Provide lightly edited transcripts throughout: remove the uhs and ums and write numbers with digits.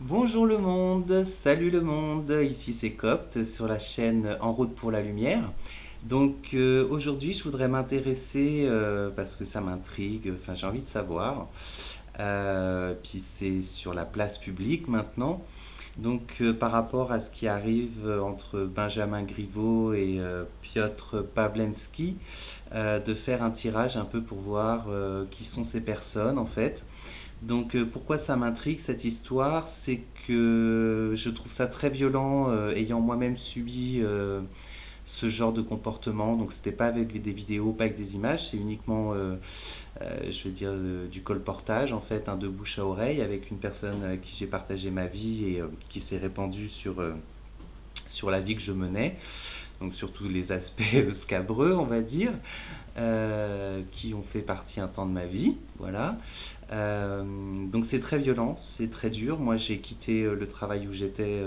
Bonjour le monde, salut le monde, ici c'est Copte sur la chaîne En route pour la lumière. Aujourd'hui je voudrais m'intéresser, parce que ça m'intrigue, enfin j'ai envie de savoir, puis c'est sur la place publique maintenant. Par rapport à ce qui arrive entre Benjamin Griveaux et Piotr Pawlenski, de faire un tirage un peu pour voir qui sont ces personnes en fait. Pourquoi ça m'intrigue cette histoire, c'est que je trouve ça très violent, ayant moi-même subi ce genre de comportement. Donc c'était pas avec des vidéos, pas avec des images, c'est uniquement, je veux dire, du colportage en fait, de bouche à oreille, avec une personne avec qui j'ai partagé ma vie et qui s'est répandue sur la vie que je menais. Donc surtout les aspects scabreux, on va dire, qui ont fait partie un temps de ma vie, voilà. Donc c'est très violent, c'est très dur. Moi j'ai quitté le travail où j'étais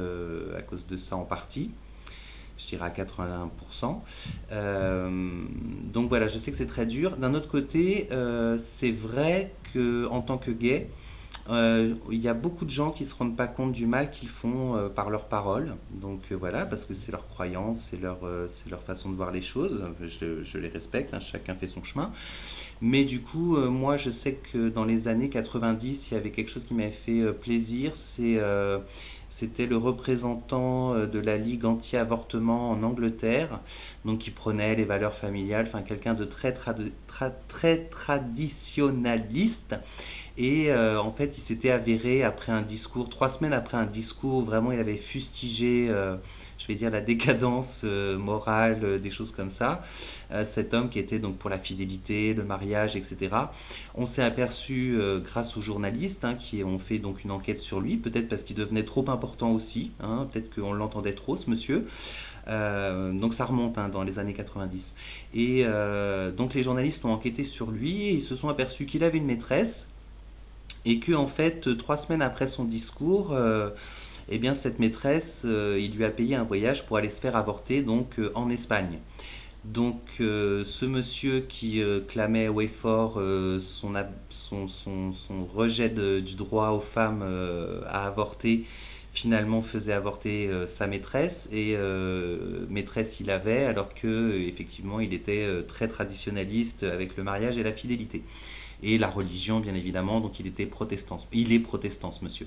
à cause de ça en partie, je dirais à 81%. Donc voilà, je sais que c'est très dur. D'un autre côté, c'est vrai que en tant que gay, il y a beaucoup de gens qui ne se rendent pas compte du mal qu'ils font par leurs paroles. Voilà, parce que c'est leur croyance, c'est leur façon de voir les choses. Je les respecte, hein, chacun fait son chemin. Mais du coup, moi, je sais que dans les années 90, il y avait quelque chose qui m'avait fait plaisir. C'était le représentant de la Ligue anti-avortement en Angleterre, donc qui prenait les valeurs familiales, enfin quelqu'un de très traditionnaliste. Et en fait, il s'était avéré après un discours, 3 semaines après un discours, vraiment il avait fustigé, je vais dire, la décadence morale, des choses comme ça. Cet homme qui était donc pour la fidélité, le mariage, etc. On s'est aperçu, grâce aux journalistes qui ont fait donc une enquête sur lui, peut-être parce qu'il devenait trop important aussi, peut-être qu'on l'entendait trop, ce monsieur. Donc ça remonte dans les années 90. Et donc les journalistes ont enquêté sur lui et ils se sont aperçus qu'il avait une maîtresse et que en fait 3 semaines après son discours, eh bien cette maîtresse, il lui a payé un voyage pour aller se faire avorter en Espagne. Ce monsieur qui clamait haut et fort son rejet du droit aux femmes à avorter, finalement faisait avorter sa maîtresse et maîtresse il avait alors que effectivement il était très traditionnaliste avec le mariage et la fidélité et la religion bien évidemment, donc il est protestant ce monsieur.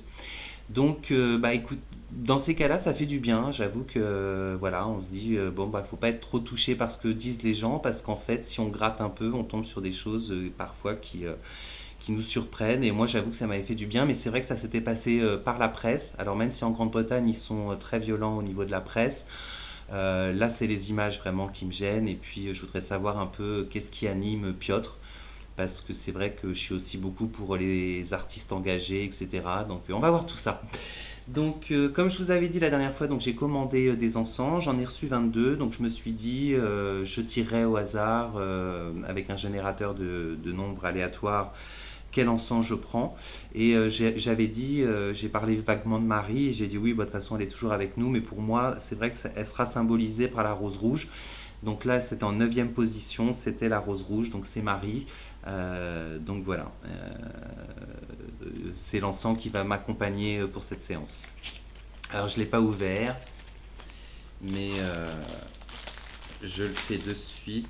Bah écoute, dans ces cas-là, ça fait du bien. J'avoue que voilà, on se dit bon bah faut pas être trop touché par ce que disent les gens parce qu'en fait, si on gratte un peu, on tombe sur des choses parfois qui nous surprennent. Et moi, j'avoue que ça m'avait fait du bien, mais c'est vrai que ça s'était passé par la presse. Alors même si en Grande-Bretagne ils sont très violents au niveau de la presse, là c'est les images vraiment qui me gênent. Et puis je voudrais savoir un peu qu'est-ce qui anime Piotr parce que c'est vrai que je suis aussi beaucoup pour les artistes engagés, etc. On va voir tout ça. Comme je vous avais dit la dernière fois, j'ai commandé des encens, j'en ai reçu 22, donc je me suis dit, je tirerai au hasard, avec un générateur de nombres aléatoires, quel encens je prends. Et j'avais dit, j'ai parlé vaguement de Marie, et j'ai dit oui, bah, de toute façon elle est toujours avec nous, mais pour moi, c'est vrai qu'elle sera symbolisée par la rose rouge. Donc là, c'était en neuvième position, c'était la rose rouge, donc c'est Marie. Voilà, c'est l'encens qui va m'accompagner pour cette séance. Alors je ne l'ai pas ouvert, mais je le fais de suite.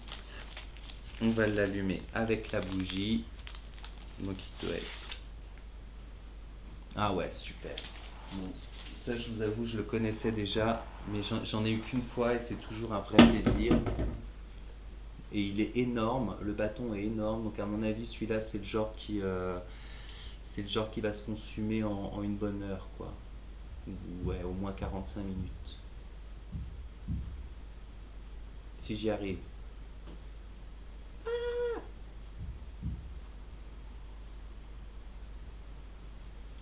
On va l'allumer avec la bougie. Donc il doit être... Ah ouais, super. Bon, ça je vous avoue, je le connaissais déjà, mais j'en ai eu qu'une fois et c'est toujours un vrai plaisir. Et il est énorme, le bâton est énorme, donc à mon avis celui-là c'est le genre qui va se consumer en une bonne heure quoi. Ouais, au moins 45 minutes. Si j'y arrive.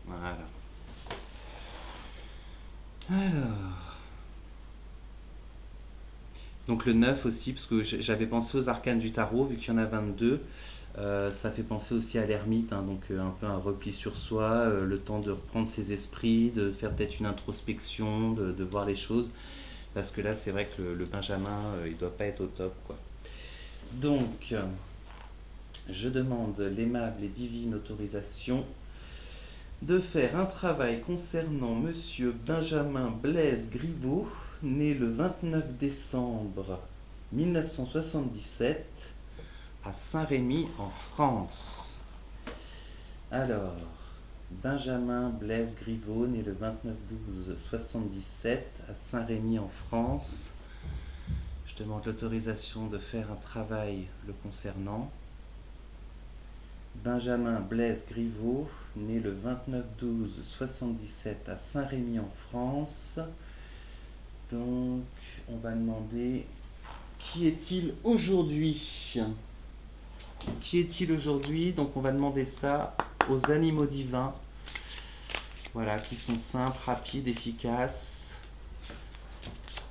Voilà. Alors. Donc le 9 aussi, parce que j'avais pensé aux arcanes du tarot, vu qu'il y en a 22. Ça fait penser aussi à l'ermite, un peu un repli sur soi, le temps de reprendre ses esprits, de faire peut-être une introspection, de voir les choses. Parce que là, c'est vrai que le Benjamin, il doit pas être au top, quoi. Donc, je demande l'aimable et divine autorisation de faire un travail concernant Monsieur Benjamin Blaise Griveaux, né le 29 décembre 1977 à Saint-Rémy en France. Alors, Benjamin Blaise Griveaux, né le 29/12/77 à Saint-Rémy en France. Je demande l'autorisation de faire un travail le concernant. Benjamin Blaise Griveaux, né le 29/12/77 à Saint-Rémy en France. Donc, on va demander qui est-il aujourd'hui? Qui est-il aujourd'hui? Donc, on va demander ça aux animaux divins. Voilà, qui sont simples, rapides, efficaces.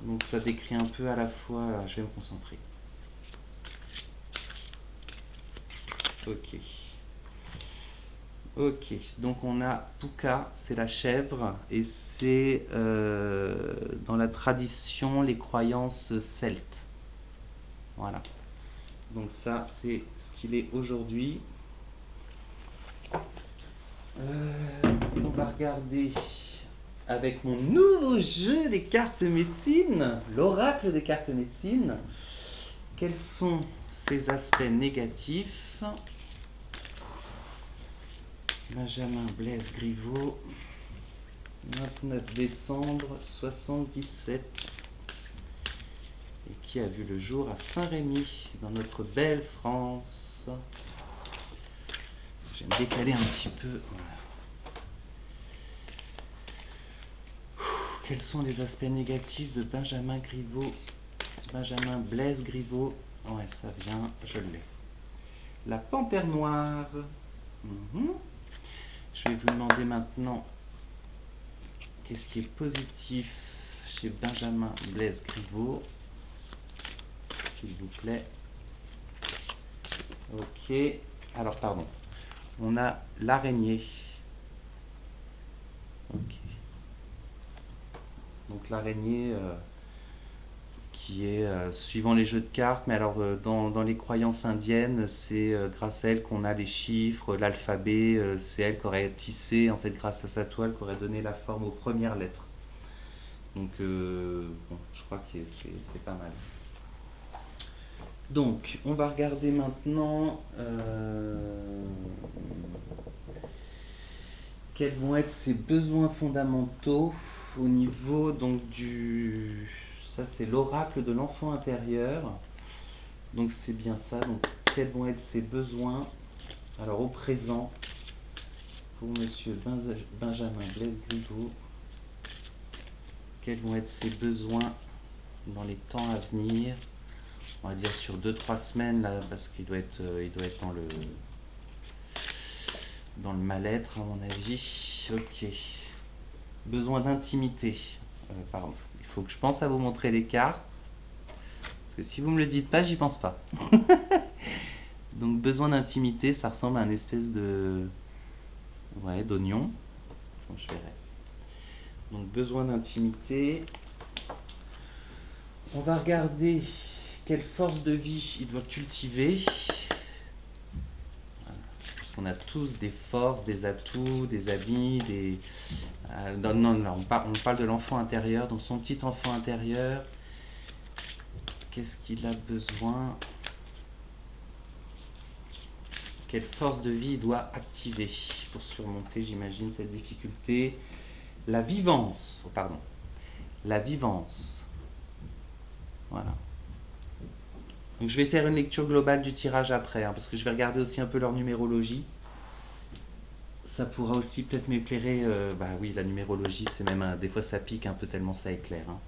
Donc, ça décrit un peu à la fois. Je vais me concentrer. Ok. Ok, donc on a Puka, c'est la chèvre, et c'est dans la tradition les croyances celtes. Voilà. Donc ça, c'est ce qu'il est aujourd'hui. On va regarder avec mon nouveau jeu des cartes médecine, l'oracle des cartes médecine, quels sont ces aspects négatifs. Benjamin Blaise Griveaux, 29 décembre 77, et qui a vu le jour à Saint-Rémy, dans notre belle France. Je vais me décaler un petit peu. Voilà. Quels sont les aspects négatifs de Benjamin Griveaux? Benjamin Blaise Griveaux. Ouais, ça vient, je l'ai. La panthère noire. Je vais vous demander maintenant qu'est-ce qui est positif chez Benjamin Blaise Griveaux, s'il vous plaît. Ok. Alors, pardon. On a l'araignée. Ok. Donc l'araignée qui est suivant les jeux de cartes, mais alors dans les croyances indiennes, c'est grâce à elle qu'on a les chiffres, l'alphabet, c'est elle qui aurait tissé, en fait, grâce à sa toile, qui aurait donné la forme aux premières lettres. Donc, bon, je crois que c'est pas mal. Donc, on va regarder maintenant quels vont être ses besoins fondamentaux au niveau donc du... Ça, c'est l'oracle de l'enfant intérieur. Donc, c'est bien ça. Donc, quels vont être ses besoins? Alors, au présent, pour Monsieur Benjamin Blaise Griveaux, quels vont être ses besoins dans les temps à venir? On va dire sur 2-3 semaines, là, parce qu'il doit être dans le mal-être, à mon avis. Ok. Besoin d'intimité. Pardon. Il faut que je pense à vous montrer les cartes. Parce que si vous me le dites pas, j'y pense pas. Donc, besoin d'intimité, ça ressemble à une espèce de... Ouais, d'oignon. Bon, je verrai. Donc, besoin d'intimité. On va regarder quelle force de vie il doit cultiver. Parce qu'on a tous des forces, des atouts, des habits, des... non, on parle de l'enfant intérieur. Donc, son petit enfant intérieur, qu'est-ce qu'il a besoin? Quelle force de vie il doit activer pour surmonter, j'imagine, cette difficulté? La vivance. Oh, pardon. La vivance. Voilà. Donc je vais faire une lecture globale du tirage après, hein, parce que je vais regarder aussi un peu leur numérologie. Ça pourra aussi peut-être m'éclairer. Bah oui, la numérologie, c'est même des fois ça pique un peu tellement ça éclaire. Hein.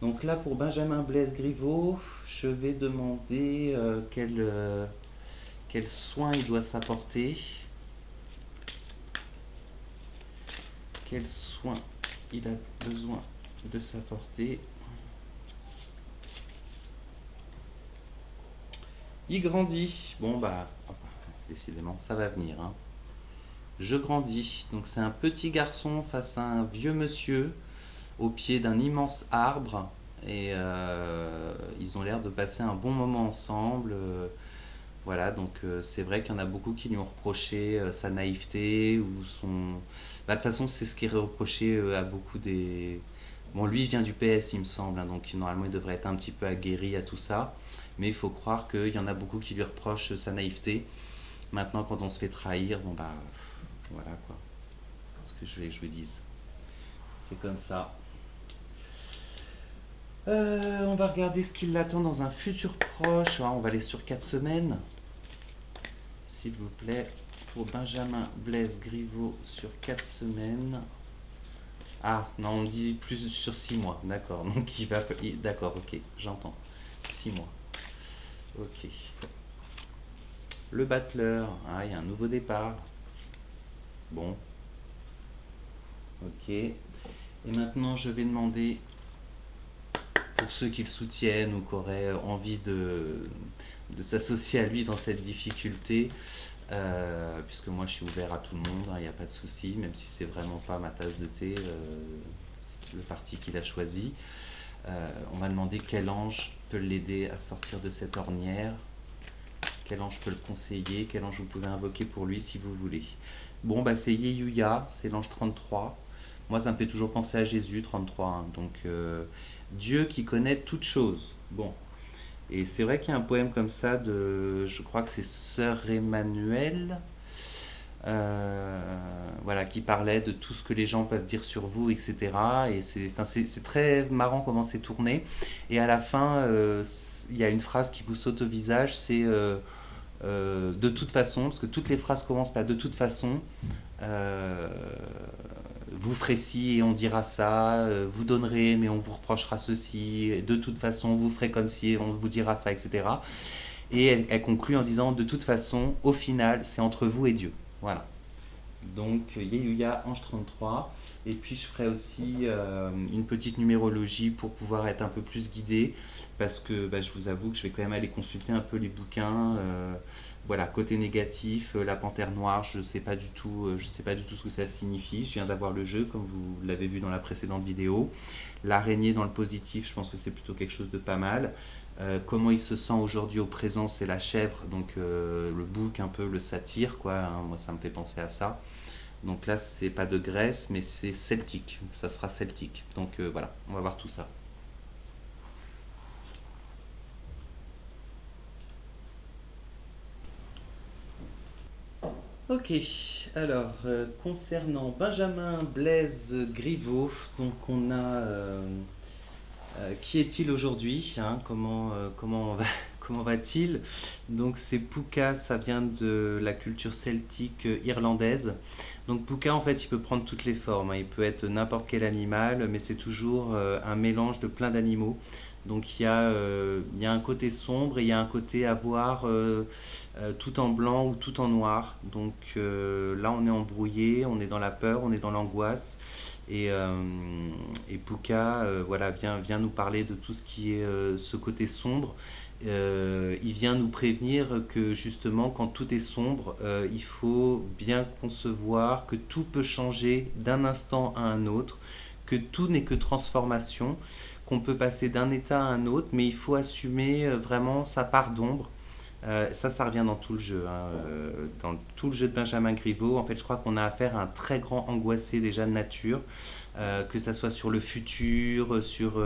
Donc là, pour Benjamin Blaise Griveaux, je vais demander quel soin il doit s'apporter. Quel soin il a besoin de s'apporter. Il grandit. Bon, bah, décidément, ça va venir. Hein. Je grandis. Donc, c'est un petit garçon face à un vieux monsieur au pied d'un immense arbre. Et ils ont l'air de passer un bon moment ensemble. Voilà, donc c'est vrai qu'il y en a beaucoup qui lui ont reproché sa naïveté ou son... Bah, de toute façon, c'est ce qui est reproché à beaucoup des... Bon, lui, il vient du PS, il me semble, hein, donc normalement, il devrait être un petit peu aguerri à tout ça. Mais il faut croire qu'il y en a beaucoup qui lui reprochent sa naïveté. Maintenant, quand on se fait trahir, bon bah, voilà quoi. Ce que je vous dise. C'est comme ça. On va regarder ce qui l'attend dans un futur proche. On va aller sur 4 semaines, s'il vous plaît. Pour Benjamin Blaise Griveaux sur 4 semaines. Ah, non, on dit plus sur 6 mois. D'accord, donc il va... D'accord, ok, j'entends. 6 mois. Ok. Le battleur. Ah, il y a un nouveau départ. Bon, ok. Et maintenant, je vais demander, pour ceux qui le soutiennent ou qui auraient envie de s'associer à lui dans cette difficulté, puisque moi je suis ouvert à tout le monde, il n'y a pas de souci, même si c'est vraiment pas ma tasse de thé, le parti qu'il a choisi. On m'a demandé quel ange peut l'aider à sortir de cette ornière, quel ange peut le conseiller, quel ange vous pouvez invoquer pour lui si vous voulez. Bon, bah c'est Yeyuya, c'est l'ange 33. Moi, ça me fait toujours penser à Jésus, 33. Hein. Donc, Dieu qui connaît toutes choses. Bon. Et c'est vrai qu'il y a un poème comme ça de, je crois que c'est Sœur Emmanuel, voilà, qui parlait de tout ce que les gens peuvent dire sur vous, etc. Et c'est très marrant comment c'est tourné. Et à la fin, il y a une phrase qui vous saute au visage, c'est de toute façon, parce que toutes les phrases commencent par de toute façon. Euh, vous ferez ci et on dira ça, vous donnerez mais on vous reprochera ceci, de toute façon vous ferez comme si et on vous dira ça, etc. Et elle conclut en disant de toute façon, au final, c'est entre vous et Dieu. Voilà. Donc Yeyuya, Ange 33. Et puis je ferai aussi une petite numérologie pour pouvoir être un peu plus guidé, parce que bah, je vous avoue que je vais quand même aller consulter un peu les bouquins. Voilà, côté négatif, la panthère noire, je ne sais pas du tout, je sais pas du tout ce que ça signifie. Je viens d'avoir le jeu, comme vous l'avez vu dans la précédente vidéo. L'araignée dans le positif, je pense que c'est plutôt quelque chose de pas mal. Comment il se sent aujourd'hui au présent, c'est la chèvre, donc le bouc un peu le satyre, quoi. Hein, moi, ça me fait penser à ça. Donc là, c'est pas de Grèce, mais c'est celtique. Ça sera celtique. Donc voilà, on va voir tout ça. Ok, alors concernant Benjamin Blaise Griveaux, donc on a qui est-il aujourd'hui, hein, comment va, comment va-t-il? Donc c'est Puka, ça vient de la culture celtique irlandaise. Donc Puka en fait il peut prendre toutes les formes, hein. Il peut être n'importe quel animal, mais c'est toujours un mélange de plein d'animaux. Donc il y a un côté sombre et il y a un côté à voir tout en blanc ou tout en noir. Donc là on est embrouillé, on est dans la peur, on est dans l'angoisse. Et, euh, et Puka voilà, vient nous parler de tout ce qui est ce côté sombre. Il vient nous prévenir que justement quand tout est sombre, il faut bien concevoir que tout peut changer d'un instant à un autre, que tout n'est que transformation, qu'on peut passer d'un état à un autre, mais il faut assumer vraiment sa part d'ombre. Ça revient dans tout le jeu. Hein. Dans tout le jeu de Benjamin Griveaux, en fait, je crois qu'on a affaire à un très grand angoissé déjà de nature, que ça soit sur le futur, sur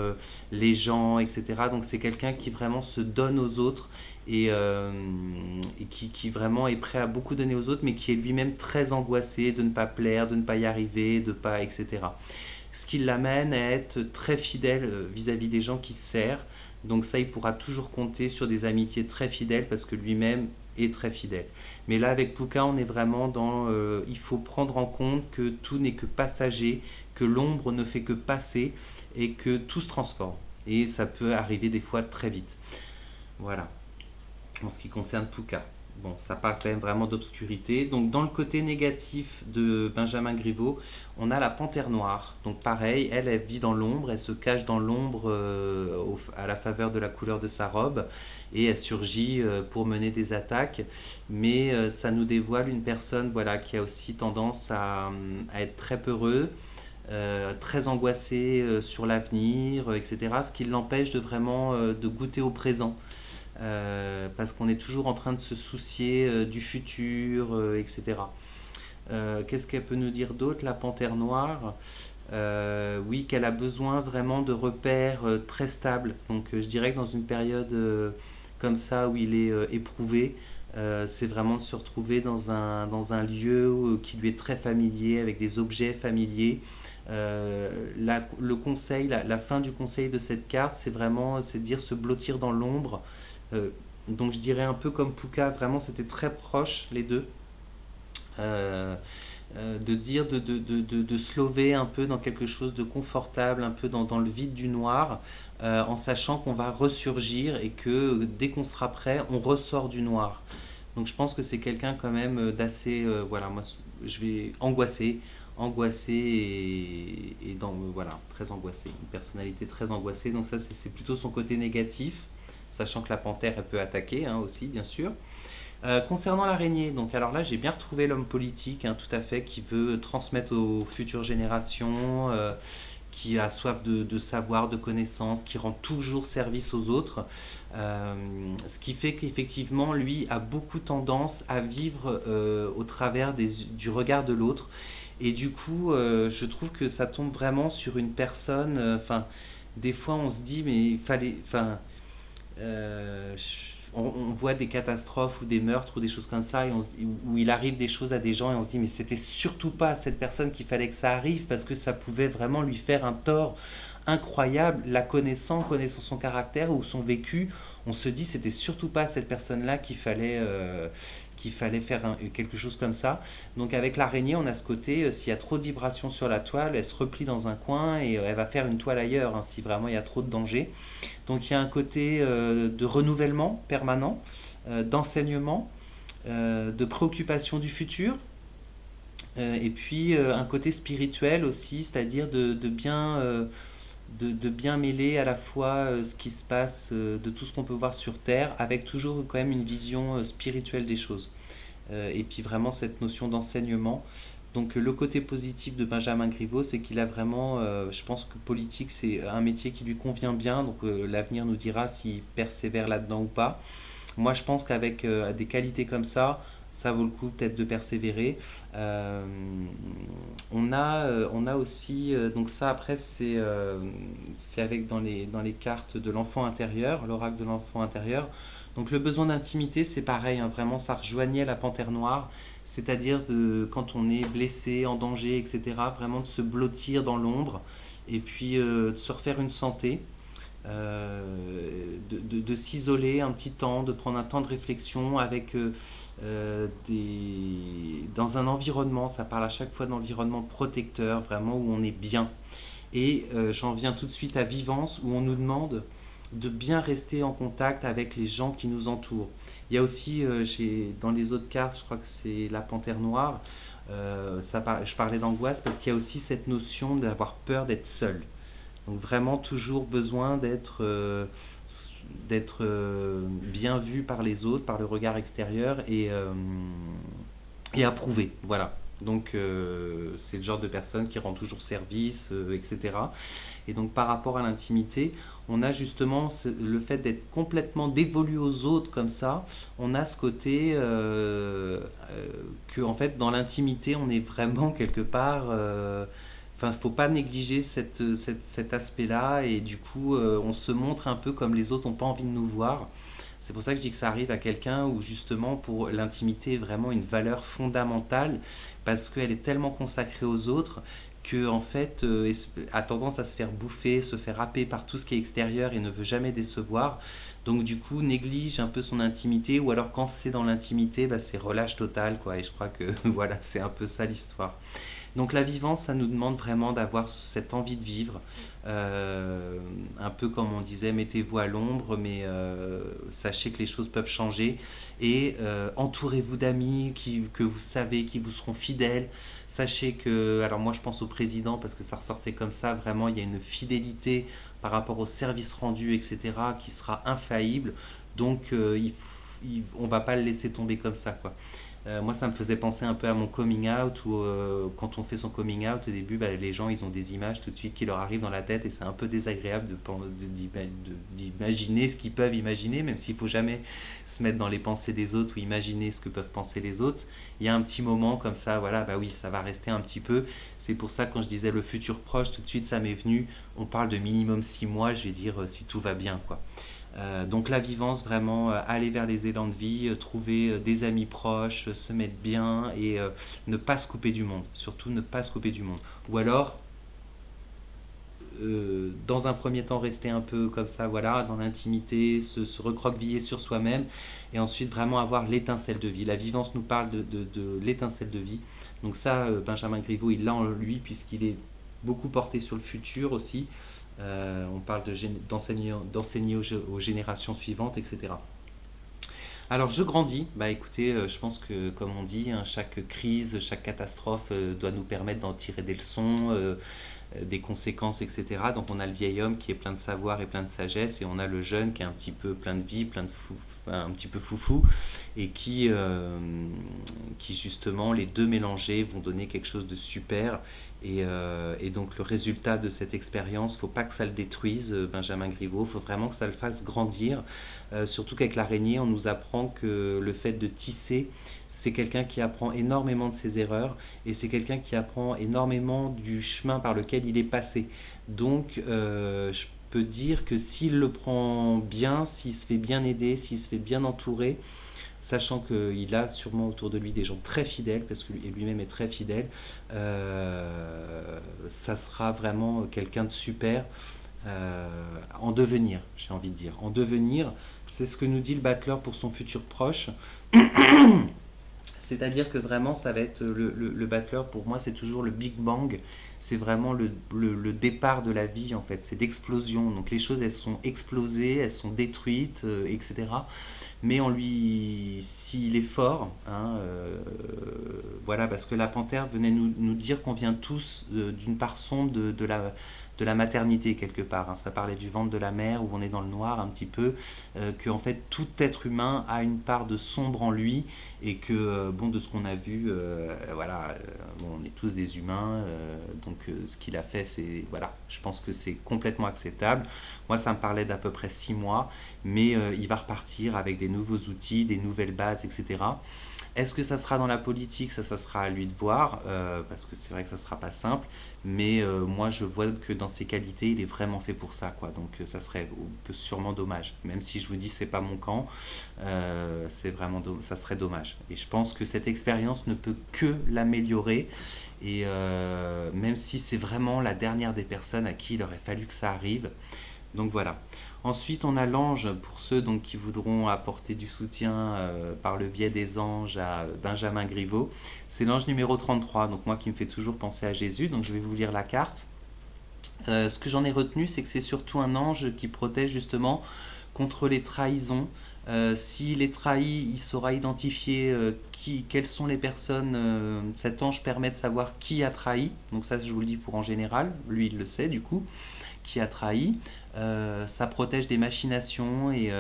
les gens, etc. Donc c'est quelqu'un qui vraiment se donne aux autres et qui vraiment est prêt à beaucoup donner aux autres, mais qui est lui-même très angoissé de ne pas plaire, de ne pas y arriver, de pas, etc. Ce qui l'amène à être très fidèle vis-à-vis des gens qui sert. Donc ça, il pourra toujours compter sur des amitiés très fidèles parce que lui-même est très fidèle. Mais là, avec Puka, on est vraiment dans... il faut prendre en compte que tout n'est que passager, que l'ombre ne fait que passer et que tout se transforme. Et ça peut arriver des fois très vite. Voilà, en ce qui concerne Puka. Bon, ça parle quand même vraiment d'obscurité. Donc, dans le côté négatif de Benjamin Griveaux, on a la panthère noire. Donc, pareil, elle vit dans l'ombre, elle se cache dans l'ombre à la faveur de la couleur de sa robe et elle surgit pour mener des attaques. Mais ça nous dévoile une personne voilà, qui a aussi tendance à être très peureux, très angoissé sur l'avenir, etc. Ce qui l'empêche de vraiment de goûter au présent. parce qu'on est toujours en train de se soucier du futur, etc. Qu'est-ce qu'elle peut nous dire d'autre, la panthère noire? Oui, qu'elle a besoin vraiment de repères très stables. Donc je dirais que dans une période comme ça où il est éprouvé, c'est vraiment de se retrouver dans un lieu qui lui est très familier, avec des objets familiers. Le conseil, la fin du conseil de cette carte, c'est de dire se blottir dans l'ombre. Euh, donc je dirais un peu comme Puka, vraiment c'était très proche les deux. Euh, de dire de se lever un peu dans quelque chose de confortable, un peu dans le vide du noir, en sachant qu'on va ressurgir et que dès qu'on sera prêt, on ressort du noir. Donc je pense que c'est quelqu'un quand même d'assez, voilà, moi je vais angoissé et voilà, très angoissé, une personnalité très angoissée. Donc ça c'est plutôt son côté négatif, sachant que la panthère elle peut attaquer hein, aussi bien sûr. Concernant l'araignée, donc alors là j'ai bien retrouvé l'homme politique, hein, tout à fait, qui veut transmettre aux futures générations, qui a soif de savoir, de connaissances, qui rend toujours service aux autres. Ce qui fait qu'effectivement, lui a beaucoup tendance à vivre au travers du regard de l'autre. Et du coup, je trouve que ça tombe vraiment sur une personne. Enfin, des fois, on se dit, mais il fallait. Enfin, euh, on voit des catastrophes ou des meurtres ou des choses comme ça, où il arrive des choses à des gens et on se dit, mais c'était surtout pas à cette personne qu'il fallait que ça arrive parce que ça pouvait vraiment lui faire un tort incroyable, connaissant son caractère ou son vécu, on se dit c'était surtout pas à cette personne-là qu'il fallait faire quelque chose comme ça. Donc avec l'araignée, on a ce côté, s'il y a trop de vibrations sur la toile, elle se replie dans un coin et elle va faire une toile ailleurs hein, si vraiment il y a trop de danger. Donc il y a un côté de renouvellement permanent, d'enseignement, de préoccupation du futur, et puis un côté spirituel aussi, c'est-à-dire de bien mêler à la fois ce qui se passe, de tout ce qu'on peut voir sur Terre, avec toujours quand même une vision spirituelle des choses. Et puis vraiment cette notion d'enseignement. Donc le côté positif de Benjamin Griveaux, c'est qu'il a vraiment, je pense que politique, c'est un métier qui lui convient bien, donc l'avenir nous dira s'il persévère là-dedans ou pas. Moi, je pense qu'avec des qualités comme ça vaut le coup peut-être de persévérer. Euh, on a aussi, donc ça après c'est avec dans les cartes de l'enfant intérieur, l'oracle de l'enfant intérieur. Donc le besoin d'intimité, c'est pareil, hein, vraiment ça rejoignait la panthère noire, c'est-à-dire quand on est blessé, en danger, etc., vraiment de se blottir dans l'ombre et puis de se refaire une santé, de s'isoler un petit temps, de prendre un temps de réflexion avec dans un environnement, ça parle à chaque fois d'environnement protecteur, vraiment où on est bien. Et j'en viens tout de suite à Vivance, où on nous demande de bien rester en contact avec les gens qui nous entourent. Il y a aussi, dans les autres cartes, je crois que c'est la panthère noire, je parlais d'angoisse parce qu'il y a aussi cette notion d'avoir peur d'être seul. Donc vraiment toujours besoin d'être bien vu par les autres, par le regard extérieur et approuvé. Voilà. Donc c'est le genre de personne qui rend toujours service, etc. Et donc par rapport à l'intimité, on a justement le fait d'être complètement dévolu aux autres comme ça. On a ce côté que en fait dans l'intimité, on est vraiment quelque part. Enfin, faut pas négliger cet aspect-là et du coup, on se montre un peu comme les autres n'ont pas envie de nous voir. C'est pour ça que je dis que ça arrive à quelqu'un où justement pour l'intimité est vraiment une valeur fondamentale parce qu'elle est tellement consacrée aux autres que en fait a tendance à se faire bouffer, se faire happer par tout ce qui est extérieur et ne veut jamais décevoir. Donc du coup néglige un peu son intimité ou alors quand c'est dans l'intimité, bah, c'est relâche total quoi. Et je crois que voilà c'est un peu ça l'histoire. Donc la vivance, ça nous demande vraiment d'avoir cette envie de vivre, un peu comme on disait, mettez-vous à l'ombre, mais sachez que les choses peuvent changer et entourez-vous d'amis que vous savez, qui vous seront fidèles. Sachez que, alors moi je pense au président parce que ça ressortait comme ça, vraiment il y a une fidélité par rapport au service rendu, etc., qui sera infaillible. Donc on va pas le laisser tomber comme ça, quoi. Moi, ça me faisait penser un peu à mon coming out, où quand on fait son coming out, au début, bah, les gens, ils ont des images tout de suite qui leur arrivent dans la tête et c'est un peu désagréable d'imaginer ce qu'ils peuvent imaginer, même s'il faut jamais se mettre dans les pensées des autres ou imaginer ce que peuvent penser les autres. Il y a un petit moment comme ça, voilà, bah oui, ça va rester un petit peu. C'est pour ça, quand je disais le futur proche, tout de suite, ça m'est venu. On parle de minimum 6 mois, je vais dire, si tout va bien, quoi. Donc la vivance, vraiment, aller vers les élans de vie, trouver des amis proches, se mettre bien et ne pas se couper du monde. Surtout ne pas se couper du monde. Ou alors, dans un premier temps, rester un peu comme ça, voilà, dans l'intimité, se recroqueviller sur soi-même et ensuite vraiment avoir l'étincelle de vie. La vivance nous parle de l'étincelle de vie. Donc ça, Benjamin Griveaux, il l'a en lui puisqu'il est beaucoup porté sur le futur aussi. On parle d'enseigner aux générations suivantes, etc. Alors je grandis, bah écoutez, je pense que comme on dit, hein, chaque crise, chaque catastrophe doit nous permettre d'en tirer des leçons, des conséquences, etc. Donc on a le vieil homme qui est plein de savoir et plein de sagesse, et on a le jeune qui est un petit peu plein de vie, plein de fou, enfin, un petit peu foufou, et qui justement, les deux mélangés vont donner quelque chose de super. Et donc le résultat de cette expérience, faut pas que ça le détruise, Benjamin Griveaux, faut vraiment que ça le fasse grandir. Surtout qu'avec l'araignée, on nous apprend que le fait de tisser, c'est quelqu'un qui apprend énormément de ses erreurs et c'est quelqu'un qui apprend énormément du chemin par lequel il est passé. Donc je peux dire que s'il le prend bien, s'il se fait bien aider, s'il se fait bien entourer, sachant qu'il a sûrement autour de lui des gens très fidèles, parce que lui-même est très fidèle, ça sera vraiment quelqu'un de super en devenir, j'ai envie de dire. En devenir, c'est ce que nous dit le battleur pour son futur proche. C'est-à-dire que vraiment, ça va être le battleur, pour moi, c'est toujours le Big Bang. C'est vraiment le départ de la vie, en fait. C'est d'explosion. Donc les choses, elles sont explosées, elles sont détruites, etc. Mais on lui, s'il est fort, hein, voilà, parce que la panthère venait nous dire qu'on vient tous d'une part sombre de la maternité quelque part, hein. Ça parlait du ventre de la mère où on est dans le noir un petit peu, que en fait tout être humain a une part de sombre en lui et que bon, de ce qu'on a vu, voilà, bon, on est tous des humains, donc ce qu'il a fait, c'est voilà, je pense que c'est complètement acceptable. Moi, ça me parlait d'à peu près 6 mois, mais il va repartir avec des nouveaux outils, des nouvelles bases, etc. Est-ce que ça sera dans la politique? Ça sera à lui de voir, parce que c'est vrai que ça sera pas simple, mais moi je vois que dans ses qualités, il est vraiment fait pour ça, quoi. Donc ça serait sûrement dommage, même si je vous dis c'est pas mon camp, c'est vraiment ça serait dommage. Et je pense que cette expérience ne peut que l'améliorer, et même si c'est vraiment la dernière des personnes à qui il aurait fallu que ça arrive. Donc voilà. Ensuite, on a l'ange pour ceux donc, qui voudront apporter du soutien par le biais des anges à Benjamin Griveaux. C'est l'ange numéro 33, donc moi qui me fait toujours penser à Jésus. Donc je vais vous lire la carte. Ce que j'en ai retenu, c'est que c'est surtout un ange qui protège justement contre les trahisons. S'il est trahi, il saura identifier quelles sont les personnes. Cet ange permet de savoir qui a trahi. Donc ça, je vous le dis pour en général. Lui, il le sait du coup qui a trahi. Ça protège des machinations et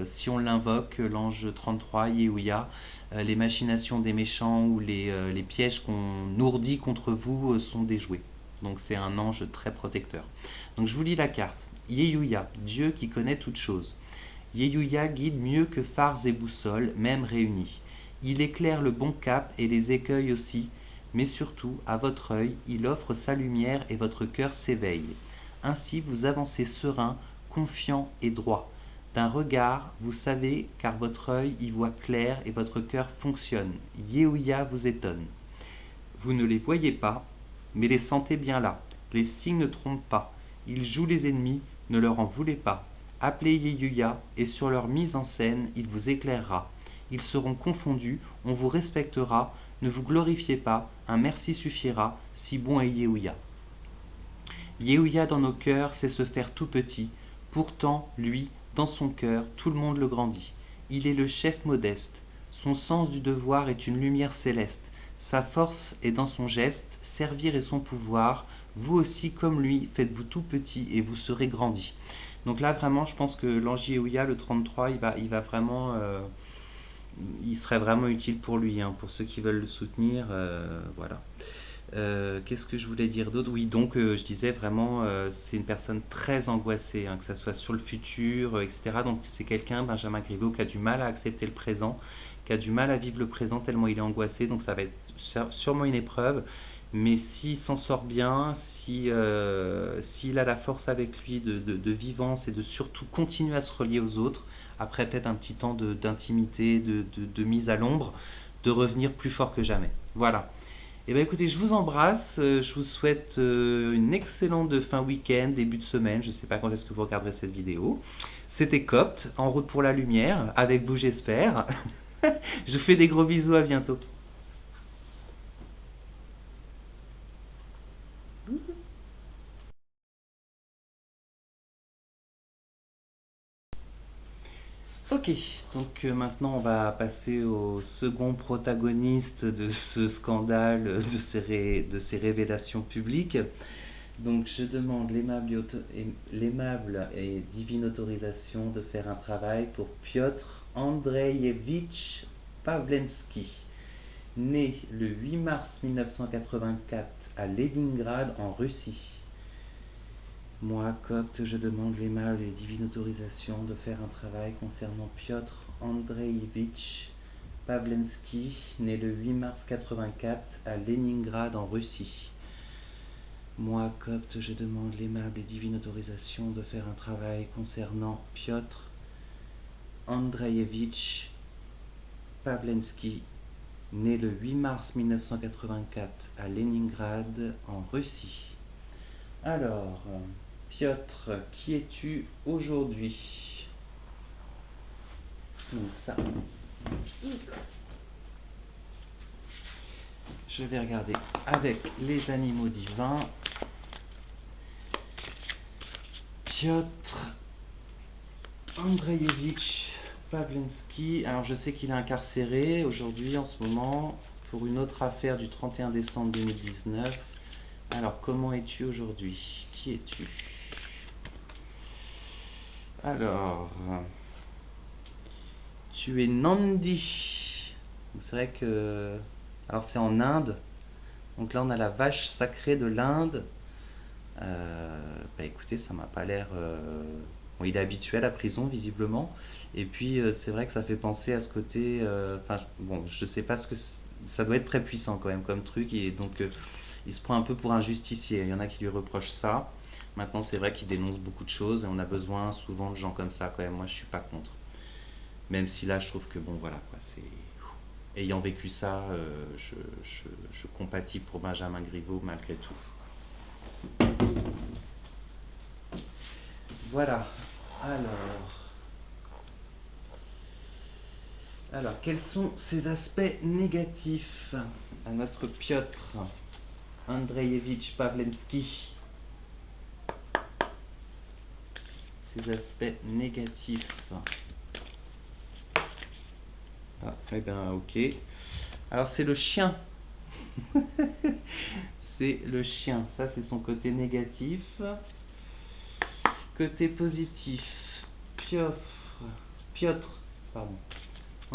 si on l'invoque, l'ange 33, Yehuya, les machinations des méchants ou les pièges qu'on ourdit contre vous sont déjoués. Donc c'est un ange très protecteur. Donc je vous lis la carte. Yehuya, Dieu qui connaît toutes choses. Yehuya guide mieux que phares et boussoles, même réunis. Il éclaire le bon cap et les écueils aussi, mais surtout, à votre œil, il offre sa lumière et votre cœur s'éveille. Ainsi vous avancez serein, confiant et droit. D'un regard, vous savez, car votre œil y voit clair et votre cœur fonctionne. Yehuya vous étonne. Vous ne les voyez pas, mais les sentez bien là. Les signes ne trompent pas. Ils jouent les ennemis, ne leur en voulez pas. Appelez Yehuya, et sur leur mise en scène, il vous éclairera. Ils seront confondus, on vous respectera. Ne vous glorifiez pas, un merci suffira, si bon est Yehuya. Yehuya dans nos cœurs sait se faire tout petit. Pourtant, lui, dans son cœur, tout le monde le grandit. Il est le chef modeste. Son sens du devoir est une lumière céleste. Sa force est dans son geste, servir est son pouvoir. Vous aussi, comme lui, faites-vous tout petit et vous serez grandi. Donc là, vraiment, je pense que l'ange Yehuya, le 33, il va vraiment il serait vraiment utile pour lui, hein, pour ceux qui veulent le soutenir. Voilà. Qu'est-ce que je voulais dire d'autre? Oui, donc je disais vraiment, c'est une personne très angoissée, hein, que ça soit sur le futur, etc. Donc c'est quelqu'un, Benjamin Griveaux, qui a du mal à accepter le présent, qui a du mal à vivre le présent tellement il est angoissé. Donc ça va être sûrement une épreuve. Mais s'il s'en sort bien, s'il a la force avec lui de vivance et de surtout continuer à se relier aux autres, après peut-être un petit temps d'intimité, de mise à l'ombre, de revenir plus fort que jamais. Voilà. Eh bien écoutez, je vous embrasse, je vous souhaite une excellente fin week-end, début de semaine, je ne sais pas quand est-ce que vous regarderez cette vidéo. C'était Copt, en route pour la lumière, avec vous j'espère. Je vous fais des gros bisous, à bientôt. Ok, donc maintenant on va passer au second protagoniste de ce scandale, de ces révélations publiques. Donc je demande l'aimable et divine autorisation de faire un travail pour Piotr Andreevitch Pavlensky, né le 8 mars 1984 à Leningrad en Russie. Moi, Copte, je demande l'aimable et divine autorisation de faire un travail concernant Piotr Andreevitch Pavlensky, né le 8 mars 1984 à Leningrad en Russie. Moi, Copte, je demande l'aimable et divine autorisation de faire un travail concernant Piotr Andreevitch Pavlensky, né le 8 mars 1984 à Leningrad en Russie. Alors, Piotr, qui es-tu aujourd'hui? Donc ça, je vais regarder avec les animaux divins. Piotr Andreevitch Pavlensky. Alors je sais qu'il est incarcéré aujourd'hui en ce moment pour une autre affaire du 31 décembre 2019. Alors comment es-tu aujourd'hui? Qui es-tu? Alors, tu es Nandi. C'est vrai que... Alors c'est en Inde. Donc là on a la vache sacrée de l'Inde. Bah écoutez, ça m'a pas l'air... Bon, il est habitué à la prison visiblement. Et puis c'est vrai que ça fait penser à ce côté... Enfin, bon, je sais pas ce que... Ça doit être très puissant quand même comme truc. Et donc il se prend un peu pour un justicier. Il y en a qui lui reprochent ça. Maintenant c'est vrai qu'il dénonce beaucoup de choses. Et on a besoin souvent de gens comme ça quand même. Moi je suis pas contre. Même si là je trouve que bon voilà quoi, c'est... Ayant vécu ça, je compatis pour Benjamin Griveaux malgré tout. Voilà. Alors, quels sont ces aspects négatifs à notre Piotr Andreevitch Pavlensky? Ces aspects négatifs. Ah, eh bien, ok. Alors, c'est le chien. C'est le chien. Ça, c'est son côté négatif. Côté positif. Piotr, pardon.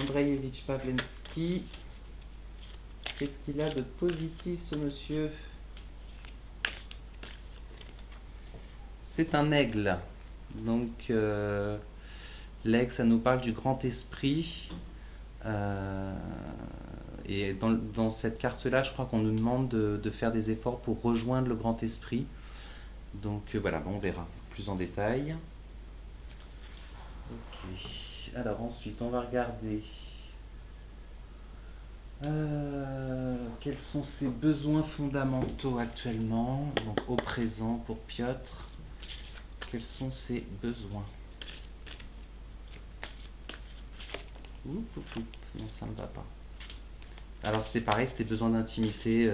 Andreevitch Pavlensky. Qu'est-ce qu'il a de positif, ce monsieur? C'est un aigle. Donc, l'aigle, ça nous parle du grand esprit. Et dans cette carte-là, je crois qu'on nous demande de faire des efforts pour rejoindre le grand esprit. Donc voilà, bon, on verra plus en détail. Ok. Alors ensuite, on va regarder quels sont ses besoins fondamentaux actuellement, donc au présent pour Piotr. Quels sont ses besoins? Oup, oup, oup. Non, ça ne va pas. Alors c'était pareil, c'était besoin d'intimité,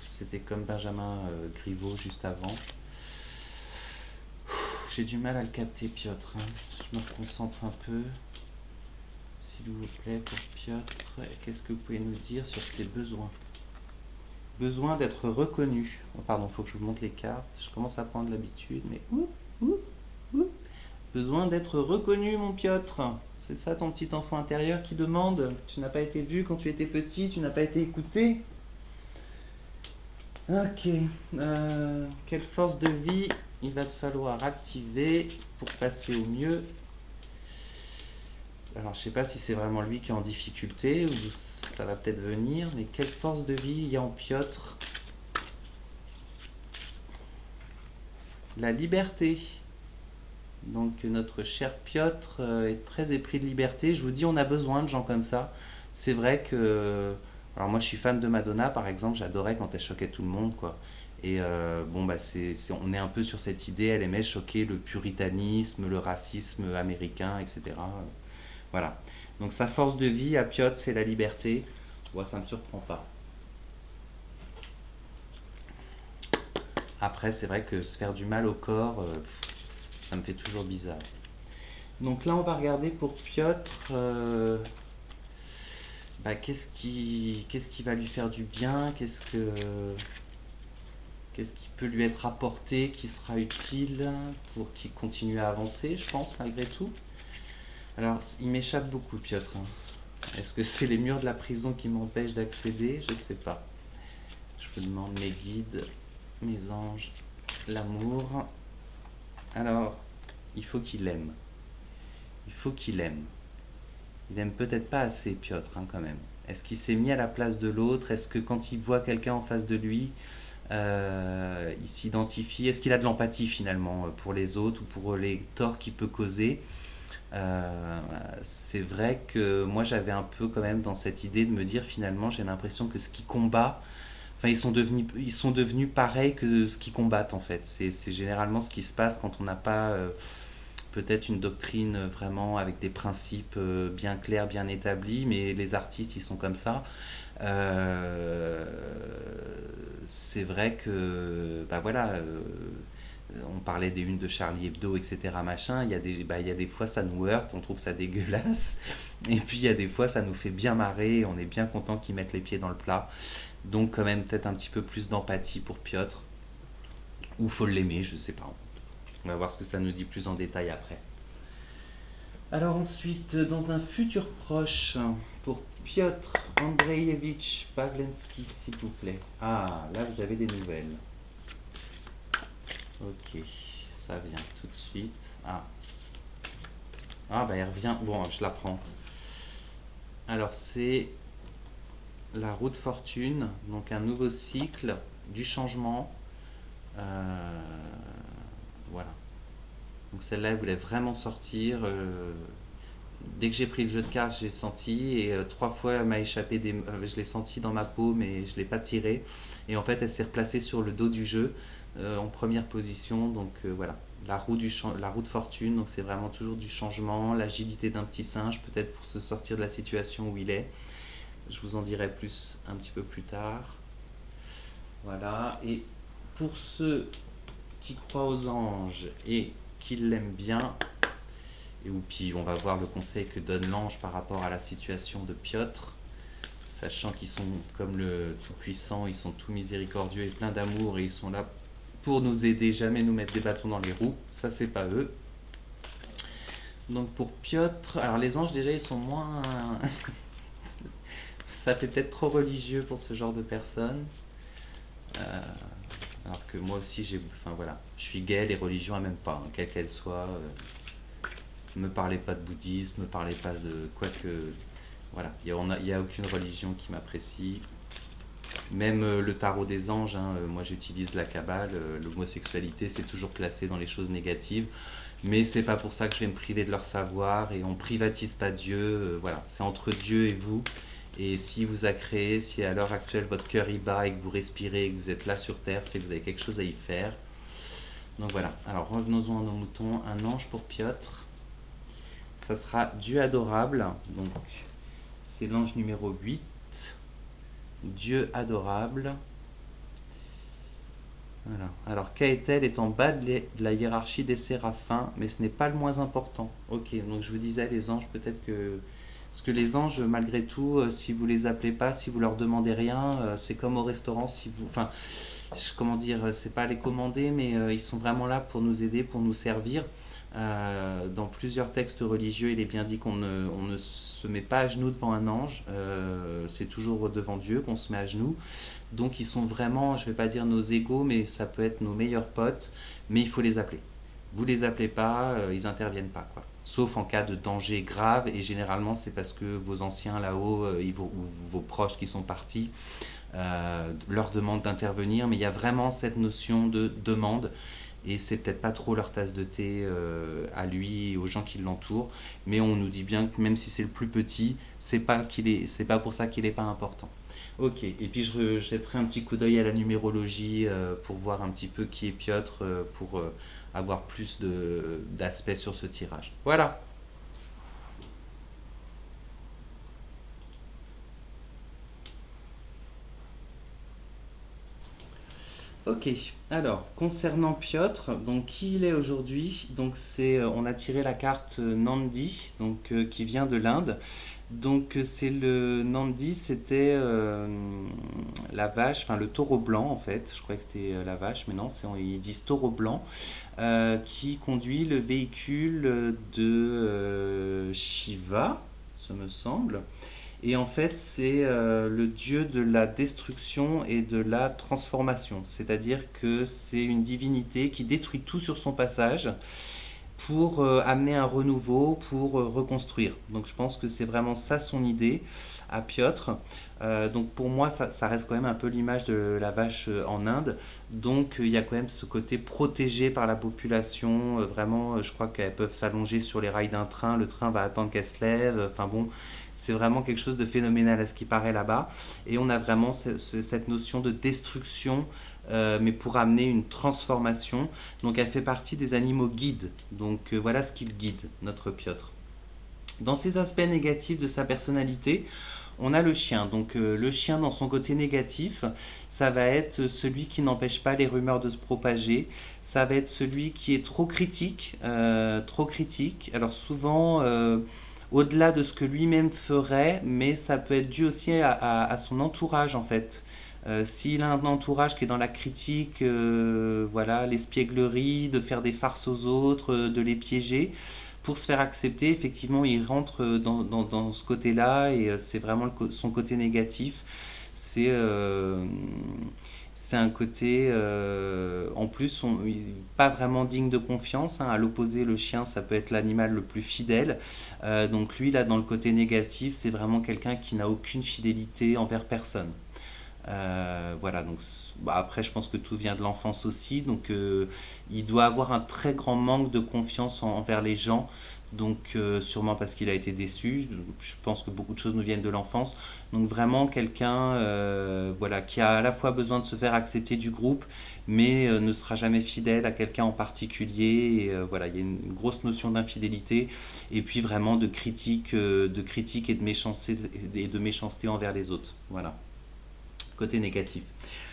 c'était comme Benjamin Griveaux juste avant. J'ai du mal à le capter, Piotr, hein. Je me concentre un peu. S'il vous plaît, pour Piotr, qu'est-ce que vous pouvez nous dire sur ses besoins? Besoin d'être reconnu. Oh, pardon, il faut que je vous montre les cartes. Je commence à prendre l'habitude, mais... Besoin d'être reconnu, mon Piotr. C'est ça ton petit enfant intérieur qui demande. Tu n'as pas été vu quand tu étais petit, tu n'as pas été écouté. Ok. Quelle force de vie il va te falloir activer pour passer au mieux. Alors, je sais pas si c'est vraiment lui qui est en difficulté ou ça va peut-être venir, mais quelle force de vie il y a en Piotr? La liberté. Donc, notre cher Piotr est très épris de liberté. Je vous dis, on a besoin de gens comme ça. C'est vrai que. Alors, moi, je suis fan de Madonna, par exemple. J'adorais quand elle choquait tout le monde, quoi. Et bon, bah, on est un peu sur cette idée. Elle aimait choquer le puritanisme, le racisme américain, etc. Voilà. Donc sa force de vie à Piotr, c'est la liberté. Moi, ça ne me surprend pas. Après, c'est vrai que se faire du mal au corps, ça me fait toujours bizarre. Donc là, on va regarder pour Piotr, bah, qu'est-ce qui va lui faire du bien, qu'est-ce qui peut lui être apporté, qui sera utile pour qu'il continue à avancer, je pense, malgré tout. Alors, il m'échappe beaucoup, Piotr, hein. Est-ce que c'est les murs de la prison qui m'empêchent d'accéder? Je sais pas. Je vous demande mes guides, mes anges, l'amour. Alors, il faut qu'il aime. Il faut qu'il aime. Il aime peut-être pas assez, Piotr, hein, quand même. Est-ce qu'il s'est mis à la place de l'autre? Est-ce que quand il voit quelqu'un en face de lui, il s'identifie? Est-ce qu'il a de l'empathie finalement pour les autres ou pour les torts qu'il peut causer? C'est vrai que moi j'avais un peu quand même dans cette idée de me dire finalement j'ai l'impression que ce qui combat, enfin ils sont devenus pareils que ce qui combattent en fait. C'est généralement ce qui se passe quand on n'a pas peut-être une doctrine vraiment avec des principes bien clairs, bien établis, mais les artistes ils sont comme ça. Euh, c'est vrai que bah voilà, on parlait des unes de Charlie Hebdo, etc. Machin. Il y a des fois ça nous heurte, on trouve ça dégueulasse. Et puis il y a des fois ça nous fait bien marrer, on est bien content qu'ils mettent les pieds dans le plat. Donc quand même peut-être un petit peu plus d'empathie pour Piotr. Ou faut l'aimer, je sais pas. On va voir ce que ça nous dit plus en détail après. Alors ensuite, dans un futur proche, pour Piotr Andreevitch Pavlensky, s'il vous plaît. Ah, là vous avez des nouvelles. Ok, ça vient tout de suite. Ah bah elle revient. Bon, je la prends. Alors c'est la roue de fortune, donc un nouveau cycle du changement. Euh, voilà. Donc celle-là, elle voulait vraiment sortir. Dès que j'ai pris le jeu de cartes, j'ai senti et 3 fois elle m'a échappé je l'ai senti dans ma peau, mais je l'ai pas tiré. Et en fait, elle s'est replacée sur le dos du jeu en première position. Donc voilà, la roue de fortune. Donc c'est vraiment toujours du changement, l'agilité d'un petit singe, peut-être pour se sortir de la situation où il est. Je vous en dirai plus un petit peu plus tard. Voilà. Et pour ceux qui croient aux anges et qui l'aiment bien, et puis on va voir le conseil que donne l'ange par rapport à la situation de Piotr, sachant qu'ils sont comme le Tout-Puissant, ils sont tout miséricordieux et pleins d'amour, et ils sont là pour nous aider, jamais nous mettre des bâtons dans les roues, ça c'est pas eux. Donc pour Piotr, alors les anges déjà ils sont moins... ça fait peut-être trop religieux pour ce genre de personnes. Euh, alors que moi aussi enfin voilà, je suis gay, les religions elles m'aiment pas, hein, quelles qu'elles soient. Me parlez pas de bouddhisme, me parlez pas de quoi que... Voilà, il y a aucune religion qui m'apprécie. Même le tarot des anges, hein, moi j'utilise la Kabbale, l'homosexualité c'est toujours classé dans les choses négatives, mais c'est pas pour ça que je vais me priver de leur savoir, et on privatise pas Dieu, voilà, c'est entre Dieu et vous. Et s'il vous a créé, si à l'heure actuelle votre cœur y bat et que vous respirez et que vous êtes là sur terre, c'est que vous avez quelque chose à y faire. Donc voilà, alors revenons-en à nos moutons. Un ange pour Piotr, ça sera Dieu adorable, donc c'est l'ange numéro 8. Dieu adorable. Voilà. Alors Kaetel est en bas de la hiérarchie des séraphins, mais ce n'est pas le moins important. Ok, donc je vous disais les anges, peut-être que... Parce que les anges, malgré tout, si vous les appelez pas, si vous leur demandez rien, c'est comme au restaurant, si vous... Enfin, comment dire, c'est pas les commander, mais ils sont vraiment là pour nous aider, pour nous servir. Dans plusieurs textes religieux, il est bien dit on ne se met pas à genoux devant un ange, c'est toujours devant Dieu qu'on se met à genoux. Donc ils sont vraiment, je ne vais pas dire nos égaux, mais ça peut être nos meilleurs potes, mais il faut les appeler. Vous les appelez pas, ils interviennent pas, quoi. Sauf en cas de danger grave, et généralement c'est parce que vos anciens là-haut, ou vos proches qui sont partis, leur demandent d'intervenir, mais il y a vraiment cette notion de demande, et c'est peut-être pas trop leur tasse de thé à lui et aux gens qui l'entourent, mais on nous dit bien que même si c'est le plus petit, c'est pas pour ça qu'il n'est pas important. Ok, et puis je jetterai un petit coup d'œil à la numérologie pour voir un petit peu qui est Piotr, pour avoir plus d'aspects sur ce tirage. Voilà. Ok, alors concernant Piotr, donc qui il est aujourd'hui, donc on a tiré la carte Nandi, donc qui vient de l'Inde. Donc c'est le Nandi, c'était la vache, enfin le taureau blanc en fait. Je croyais que c'était la vache, mais non, ils disent taureau blanc, qui conduit le véhicule de Shiva, ce me semble. Et en fait, c'est le dieu de la destruction et de la transformation. C'est-à-dire que c'est une divinité qui détruit tout sur son passage pour amener un renouveau, pour reconstruire. Donc je pense que c'est vraiment ça son idée à Piotr. Donc pour moi, ça reste quand même un peu l'image de la vache en Inde. Donc il y a quand même ce côté protégé par la population. Vraiment, je crois qu'elles peuvent s'allonger sur les rails d'un train. Le train va attendre qu'elles se lèvent. Enfin bon, c'est vraiment quelque chose de phénoménal à ce qui paraît là-bas. Et on a vraiment cette notion de destruction, mais pour amener une transformation. Donc elle fait partie des animaux guides. Donc voilà ce qu'il guide, notre Piotr. Dans ces aspects négatifs de sa personnalité, on a le chien. Donc le chien, dans son côté négatif, ça va être celui qui n'empêche pas les rumeurs de se propager. Ça va être celui qui est trop critique, trop critique. Alors souvent, au-delà de ce que lui-même ferait, mais ça peut être dû aussi à son entourage en fait. S'il a un entourage qui est dans la critique, voilà, l'espièglerie, de faire des farces aux autres, de les piéger, pour se faire accepter, effectivement, il rentre dans ce côté-là, et c'est vraiment son côté négatif. C'est c'est un côté, en plus, pas vraiment digne de confiance, hein. À l'opposé, le chien, ça peut être l'animal le plus fidèle. Donc lui, là, dans le côté négatif, c'est vraiment quelqu'un qui n'a aucune fidélité envers personne. Voilà, donc bah, après, je pense que tout vient de l'enfance aussi, donc il doit avoir un très grand manque de confiance envers les gens, donc sûrement parce qu'il a été déçu. Je pense que beaucoup de choses nous viennent de l'enfance, donc vraiment quelqu'un, voilà, qui a à la fois besoin de se faire accepter du groupe, mais ne sera jamais fidèle à quelqu'un en particulier. Et, voilà, il y a une grosse notion d'infidélité, et puis vraiment de critique et de méchanceté envers les autres. Voilà, côté négatif.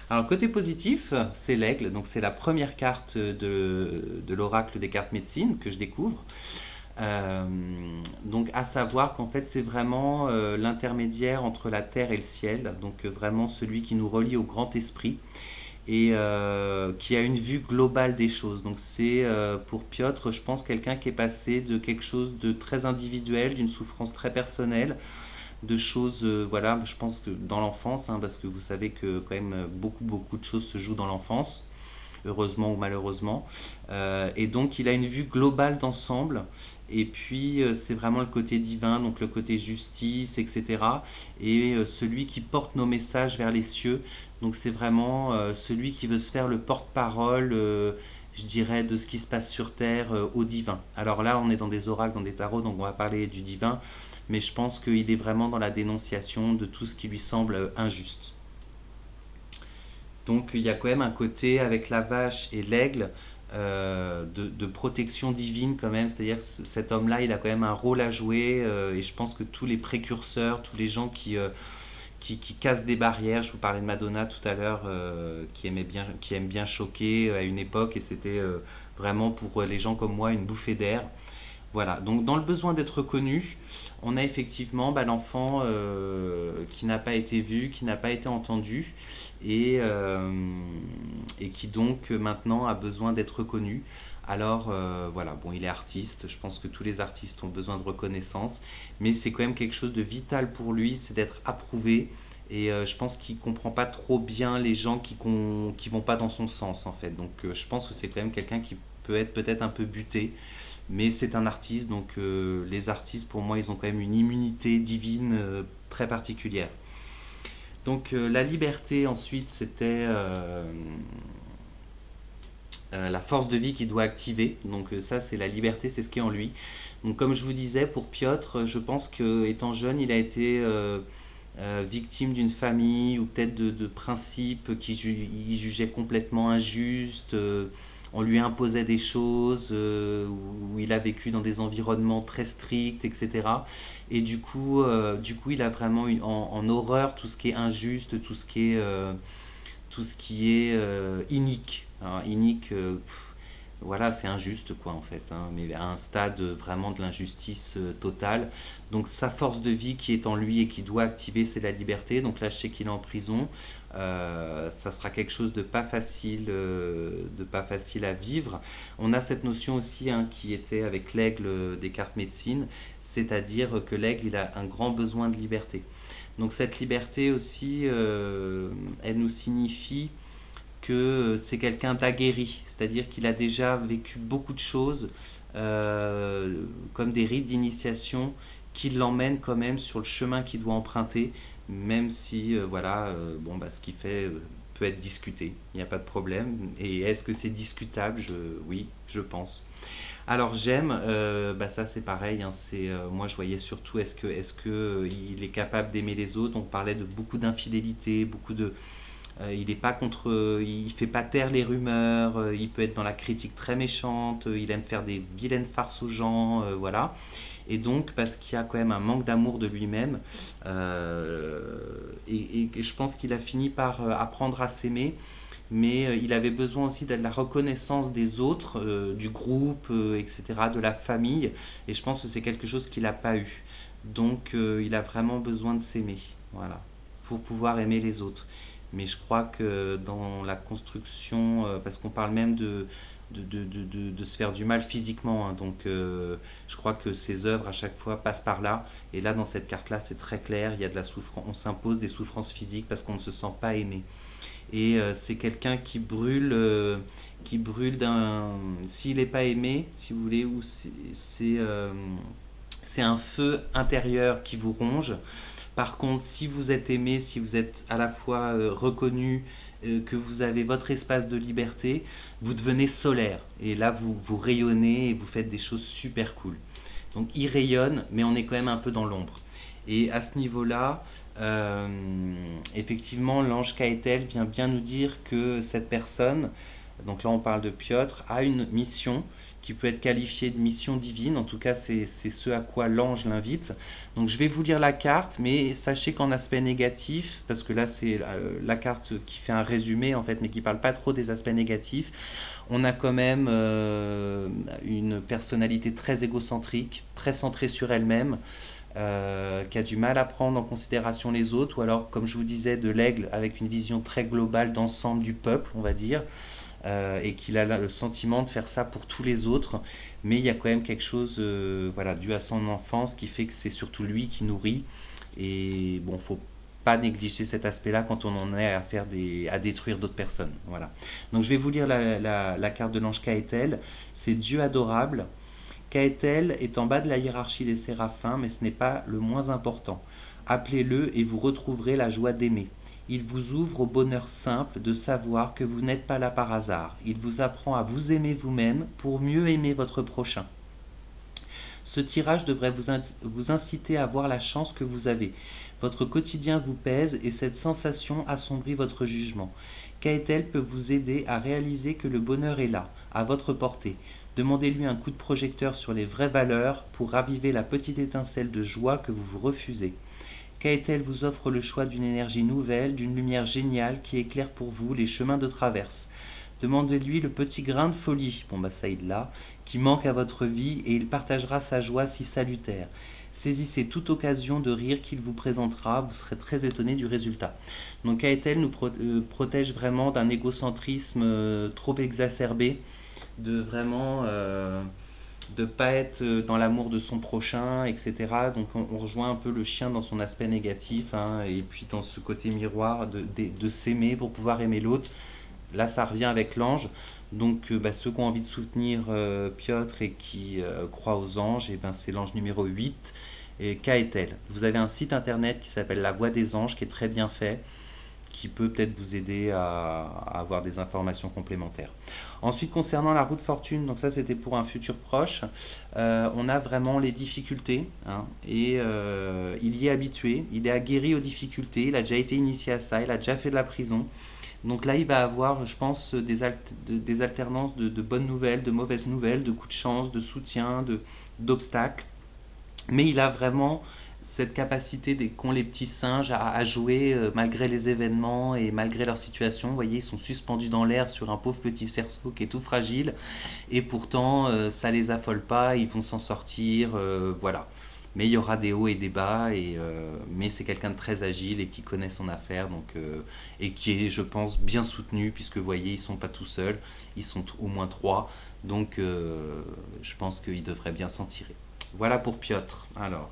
Alors, côté positif, c'est l'aigle. Donc, c'est la première carte de l'oracle des cartes médecine que je découvre. Euh, donc, à savoir qu'en fait, c'est vraiment l'intermédiaire entre la terre et le ciel. Donc, vraiment celui qui nous relie au grand esprit, et qui a une vue globale des choses. Donc, c'est pour Piotr, je pense, quelqu'un qui est passé de quelque chose de très individuel, d'une souffrance très personnelle, de choses, voilà, je pense que dans l'enfance, hein, parce que vous savez que quand même beaucoup de choses se jouent dans l'enfance, heureusement ou malheureusement. Et donc il a une vue globale d'ensemble. Et puis c'est vraiment le côté divin, donc le côté justice, etc. Et celui qui porte nos messages vers les cieux. Donc c'est vraiment celui qui veut se faire le porte-parole, je dirais, de ce qui se passe sur Terre au divin. Alors là, on est dans des oracles, dans des tarots, donc on va parler du divin, mais je pense qu'il est vraiment dans la dénonciation de tout ce qui lui semble injuste. Donc il y a quand même un côté avec la vache et l'aigle, de protection divine quand même, c'est-à-dire que cet homme-là, il a quand même un rôle à jouer, et je pense que tous les précurseurs, tous les gens qui cassent des barrières, je vous parlais de Madonna tout à l'heure, qui aime bien choquer à une époque, et c'était vraiment pour les gens comme moi une bouffée d'air. Voilà, donc dans le besoin d'être reconnu, on a effectivement l'enfant qui n'a pas été vu, qui n'a pas été entendu et, euh, et qui donc maintenant a besoin d'être reconnu. Alors voilà, bon, il est artiste, je pense que tous les artistes ont besoin de reconnaissance, mais c'est quand même quelque chose de vital pour lui, c'est d'être approuvé. Et je pense qu'il comprend pas trop bien les gens qui vont pas dans son sens en fait. Donc je pense que c'est quand même quelqu'un qui peut être peut-être un peu buté, mais c'est un artiste, donc les artistes pour moi ils ont quand même une immunité divine très particulière. Donc la liberté ensuite c'était la force de vie qu'il doit activer, donc ça c'est la liberté, c'est ce qui est en lui. Donc comme je vous disais pour Piotr, je pense que étant jeune il a été victime d'une famille ou peut-être de principes qu'il jugeait complètement injustes. On lui imposait des choses, où il a vécu dans des environnements très stricts, etc. Et du coup il a vraiment en horreur tout ce qui est injuste, tout ce qui est inique. Alors, inique, voilà, c'est injuste quoi en fait, hein, mais à un stade vraiment de l'injustice totale. Donc sa force de vie qui est en lui et qui doit activer, c'est la liberté. Donc là, je sais qu'il est en prison. Ça sera quelque chose de pas facile à vivre. On a cette notion aussi hein, qui était avec l'aigle des cartes médecine, c'est-à-dire que l'aigle il a un grand besoin de liberté. Donc cette liberté aussi, elle nous signifie que c'est quelqu'un d'aguerri, c'est-à-dire qu'il a déjà vécu beaucoup de choses, comme des rites d'initiation, qui l'emmènent quand même sur le chemin qu'il doit emprunter, même si voilà, ce qu'il fait peut être discuté, il n'y a pas de problème. Et est-ce que c'est discutable? Oui, je pense. Alors j'aime, ça c'est pareil, hein, moi je voyais surtout est-ce que il est capable d'aimer les autres. On parlait de beaucoup d'infidélité, il est pas contre, il fait pas taire les rumeurs, il peut être dans la critique très méchante, il aime faire des vilaines farces aux gens, voilà. Et donc parce qu'il y a quand même un manque d'amour de lui-même, et je pense qu'il a fini par apprendre à s'aimer, mais il avait besoin aussi de la reconnaissance des autres, du groupe, etc., de la famille, et je pense que c'est quelque chose qu'il n'a pas eu. Donc il a vraiment besoin de s'aimer, voilà, pour pouvoir aimer les autres. Mais je crois que dans la construction, parce qu'on parle même de se faire du mal physiquement, hein, donc je crois que ses œuvres à chaque fois passent par là. Et là, dans cette carte-là, c'est très clair, il y a de la souffrance, on s'impose des souffrances physiques parce qu'on ne se sent pas aimé. Et c'est quelqu'un qui brûle d'un. S'il n'est pas aimé, si vous voulez, ou c'est un feu intérieur qui vous ronge. Par contre, si vous êtes aimé, si vous êtes à la fois reconnu, que vous avez votre espace de liberté, vous devenez solaire. Et là, vous rayonnez et vous faites des choses super cool. Donc, il rayonne, mais on est quand même un peu dans l'ombre. Et à ce niveau-là, effectivement, l'ange Kaetel vient bien nous dire que cette personne, donc là on parle de Piotr, a une mission qui peut être qualifiée de mission divine. En tout cas, c'est ce à quoi l'ange l'invite. Donc je vais vous lire la carte, mais sachez qu'en aspect négatif, parce que là c'est la carte qui fait un résumé en fait, mais qui parle pas trop des aspects négatifs, on a quand même une personnalité très égocentrique, très centrée sur elle-même, qui a du mal à prendre en considération les autres, ou alors, comme je vous disais, de l'aigle avec une vision très globale d'ensemble du peuple, on va dire, et qu'il a le sentiment de faire ça pour tous les autres, mais il y a quand même quelque chose, voilà, dû à son enfance, qui fait que c'est surtout lui qui nourrit, et bon, faut pas négliger cet aspect-là quand on en est à détruire d'autres personnes. Voilà. Donc je vais vous lire la carte de l'ange Kaetel. C'est Dieu adorable. Kaetel est en bas de la hiérarchie des séraphins, mais ce n'est pas le moins important. Appelez-le et vous retrouverez la joie d'aimer. Il vous ouvre au bonheur simple de savoir que vous n'êtes pas là par hasard. Il vous apprend à vous aimer vous-même pour mieux aimer votre prochain. Ce tirage devrait vous inciter à voir la chance que vous avez. Votre quotidien vous pèse et cette sensation assombrit votre jugement. Kaetel peut vous aider à réaliser que le bonheur est là, à votre portée. Demandez-lui un coup de projecteur sur les vraies valeurs pour raviver la petite étincelle de joie que vous vous refusez. Kaetel vous offre le choix d'une énergie nouvelle, d'une lumière géniale qui éclaire pour vous les chemins de traverse. Demandez-lui le petit grain de folie, bon bah ça il l'a, qui manque à votre vie et il partagera sa joie si salutaire. Saisissez toute occasion de rire qu'il vous présentera, vous serez très étonné du résultat. Donc Kaetel nous protège vraiment d'un égocentrisme trop exacerbé, de vraiment de pas être dans l'amour de son prochain, etc. Donc on rejoint un peu le chien dans son aspect négatif, hein, et puis dans ce côté miroir de s'aimer pour pouvoir aimer l'autre. Là, ça revient avec l'ange. Donc, bah, ceux qui ont envie de soutenir Piotr et qui croient aux anges, et ben, c'est l'ange numéro 8. Et Kaetel. Vous avez un site internet qui s'appelle La Voix des Anges, qui est très bien fait, qui peut peut-être vous aider à avoir des informations complémentaires. Ensuite, concernant la roue de fortune, donc ça c'était pour un futur proche, on a vraiment les difficultés, hein, et il y est habitué, il est aguerri aux difficultés, il a déjà été initié à ça, il a déjà fait de la prison. Donc là, il va avoir, je pense, des alternances de bonnes nouvelles, de mauvaises nouvelles, de coups de chance, de soutien, d'obstacles. Mais il a vraiment cette capacité qu'ont les petits singes à jouer malgré les événements et malgré leur situation. Vous voyez, ils sont suspendus dans l'air sur un pauvre petit cerceau qui est tout fragile. Et pourtant, ça les affole pas, ils vont s'en sortir. Voilà. Mais il y aura des hauts et des bas, mais c'est quelqu'un de très agile et qui connaît son affaire, donc, et qui est, je pense, bien soutenu, puisque vous voyez, ils ne sont pas tout seuls, ils sont au moins trois, donc je pense qu'ils devraient bien s'en tirer. Voilà pour Piotr. Alors,